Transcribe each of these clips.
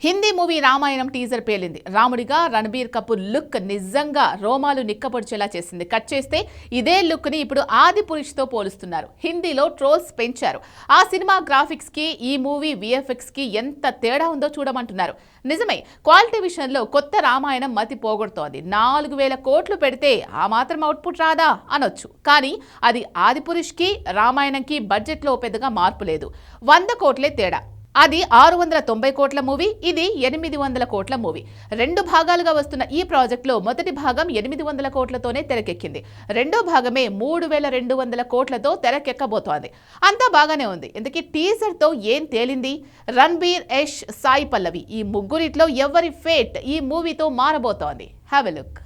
Hindi movie Ramayanam teaser పేలింది. రాముడిగా Ranbir Kapoor look నిజంగా రోమాలు నిక్కపొడిచేలా చేసింది. కట్ చేస్తే ఇదే లుక్ ని ఇప్పుడు ఆదిపురుష్ తో పోలుస్తున్నారు. హిందీలో ట్రోల్స్ పెంచారు. ఆ సినిమా గ్రాఫిక్స్ కి ఈ మూవీ విఎఫ్ఎక్స్ కి ఎంత తేడా ఉందో చూడమంటున్నారు. నిజమే, క్వాలిటీ విషయంలో కొత్త రామాయణం మతి పోగొడుతోంది. 4000 కోట్లు పెడితే ఆ మాత్రం అవుట్పుట్ రాదా అనొచ్చు. కానీ అది ఆదిపురుష్ కి రామాయణంకి బడ్జెట్ లో పెద్దగా మార్పు లేదు. 100 కోట్లే తేడా. అది 690 కోట్ల మూవీ, ఇది 800 కోట్ల మూవీ. 2 భాగాలుగా వస్తున్న ఈ ప్రాజెక్టులో మొదటి భాగం 800 కోట్లతోనే తెరకెక్కింది. రెండో భాగమే 3200 కోట్లతో తెరకెక్కబోతోంది. అంతా బాగానే ఉంది. ఇందుకే టీజర్ తో ఏం తేలింది? రణబీర్, యష్, సాయి పల్లవి ఈ ముగ్గురిట్లో ఎవరి ఫేట్ ఈ మూవీతో మారబోతోంది? Have a look.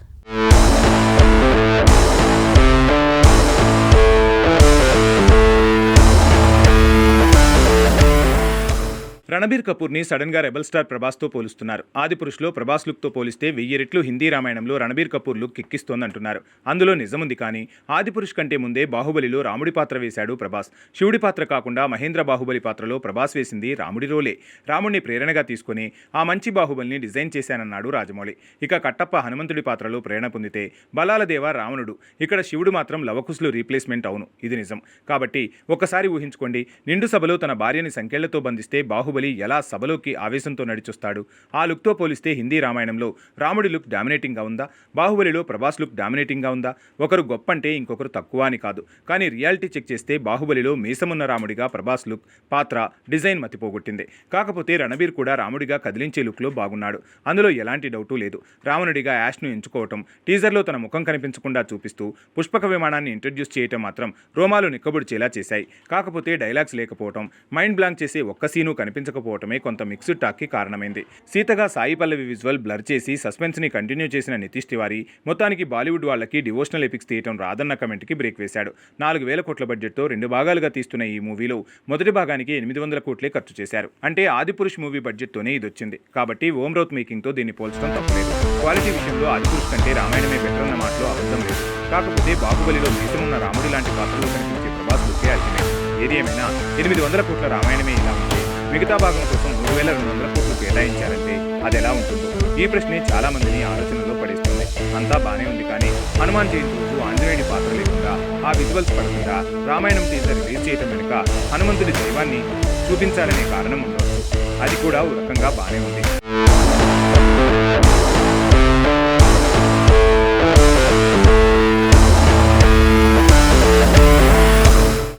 రణబీర్ కపూర్ని సడన్గా రెబల్ స్టార్ ప్రభాస్తో పోలుస్తున్నారు. ఆదిపురుష్లో ప్రభాస్ లుక్తో పోలిస్తే 1000 రెట్లు హిందీ రామాయణంలో రణబీర్ కపూర్ లుక్ ఎక్కిస్తోందంటున్నారు. అందులో నిజముంది. కానీ ఆదిపురుష్ కంటే ముందే బాహుబలిలో రాముడి పాత్ర వేశాడు ప్రభాస్. శివుడి పాత్ర కాకుండా మహేంద్ర బాహుబలి పాత్రలో ప్రభాస్ వేసింది రాముడి రోలే. రాముడిని ప్రేరణగా తీసుకుని ఆ మంచి బాహుబలిని డిజైన్ చేశానన్నాడు రాజమౌళి. ఇక కట్టప్ప హనుమంతుడి పాత్రలో ప్రేరణ పొందితే బలాలదేవ రావణుడు, ఇక్కడ శివుడు మాత్రం లవకుశులు రీప్లేస్మెంట్. అవును, ఇది నిజం. కాబట్టి ఒక్కసారి ఊహించుకోండి, నిండు సభలో తన భార్యని సంకెళ్లతో బంధిస్తే బాహుబలి ఎలా సభలోకి ఆవేశంతో నడిచొస్తాడు. ఆ లుక్తో పోలిస్తే హిందీ రామాయణంలో రాముడి లుక్ డామినేటింగ్గా ఉందా? బాహుబలిలో ప్రభాస్ లుక్ డామినేటింగ్గా ఉందా? ఒకరు గొప్ప అంటే ఇంకొకరు తక్కువ అని కాదు. కానీ రియాలిటీ చెక్ చేస్తే బాహుబలిలో మీసమున్న రాముడిగా ప్రభాస్ లుక్, పాత్ర, డిజైన్ మతిపోగొట్టింది. కాకపోతే రణబీర్ కూడా రాముడిగా కదిలించే లుక్లో బాగున్నాడు. అందులో ఎలాంటి డౌటు లేదు. రావణుడిగా యాష్ను ఎంచుకోవటం, టీజర్లో తన ముఖం కనిపించకుండా చూపిస్తూ పుష్పక విమానాన్ని ఇంట్రడ్యూస్ చేయటం మాత్రం రోమాలు నిక్కబొడిచేలా చేశాయి. కాకపోతే డైలాగ్స్ లేకపోవటం, మైండ్ బ్లాంక్ చేసే ఒక్క సీను కనిపించకపోవటమే కొంత మిక్స్డ్ టాక్కి కారణమైంది. సీతగా సాయి పల్లవి విజువల్ బ్లర్ చేసి సస్పెన్స్ ని కంటిన్యూ చేసిన నితీష్ తివారీ మొత్తానికి బాలీవుడ్ వాళ్ళకి డివోషనల్ ఎపిక్స్ తీయటం రాదన్న కమెంట్కి బ్రేక్ వేశాడు. 4000 కోట్ల బడ్జెట్తో 2 భాగాలుగా తీస్తున్న ఈ మూవీలో మొదటి భాగానికి 800 కోట్లే ఖర్చు చేశారు. అంటే ఆదిపురుష్ మూవీ బడ్జెట్తోనే ఇది వచ్చింది. కాబట్టి ఓం రౌత్ మేకింగ్తో దీన్ని పోల్చడం తప్పలేదు. క్వాలిటీ విషయంలో ఆదిపురుష్ కంటే రామాయణమే బెటర్ అన్న మాటలో అబద్ధం లేదు. కాకపోతే బాహుబలిలో మీసమున్న రాముడి లాంటి పాత్రలో కనిపించే ప్రభాస్ లుక్కే అల్టిమేట్. ఏది ఏమైనా 800 కోట్ల రామాయణమే ఇలా ఉంటే మిగతా భాగం కోసం 3200 కోట్లు కేటాయించారంటే అది ఎలా ఉంటుందో? ఈ ప్రశ్నే చాలా మందిని ఆలోచనలో పడేస్తుంది. అంతా బానే ఉంది. కానీ హనుమాన్ జయంతి రోజు ఆంజనేయుడి పాత్ర లేకుండా, ఆ విజువల్స్ పడకుండా రామాయణం టీజర్ రిలీజ్ చేయడం వెనుక హనుమంతుడి దైవాన్ని చూపించాలనే కారణం ఉండవచ్చు. అది కూడా ఓ రకంగా బానే ఉంది.